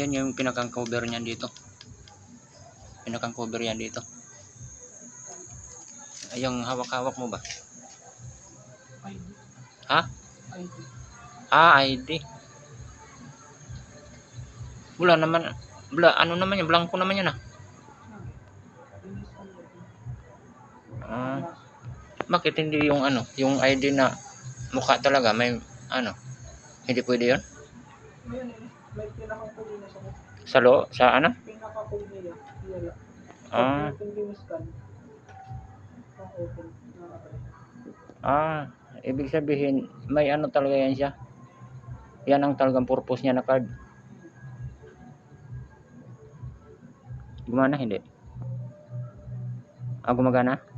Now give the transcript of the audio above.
Yan yung pinakang cover niyan dito. Pinakang cover yan dito. Ay, yung hawak-hawak mo ba? ID. Ha? ID. ID. Wala naman. Ano naman yan? Blanco naman yan ah. Bakit hindi yung ano? Yung ID na mukha talaga may ano? Hindi pwede yun? May pinaka-code na siya. Sa ano? Pinaka-code niya. Wala. Ah. Hindi mo scan. Open. Ibig sabihin may ano talaga yan siya. Yan ang talagang purpose niya na card. Gumana hindi? Gumagana?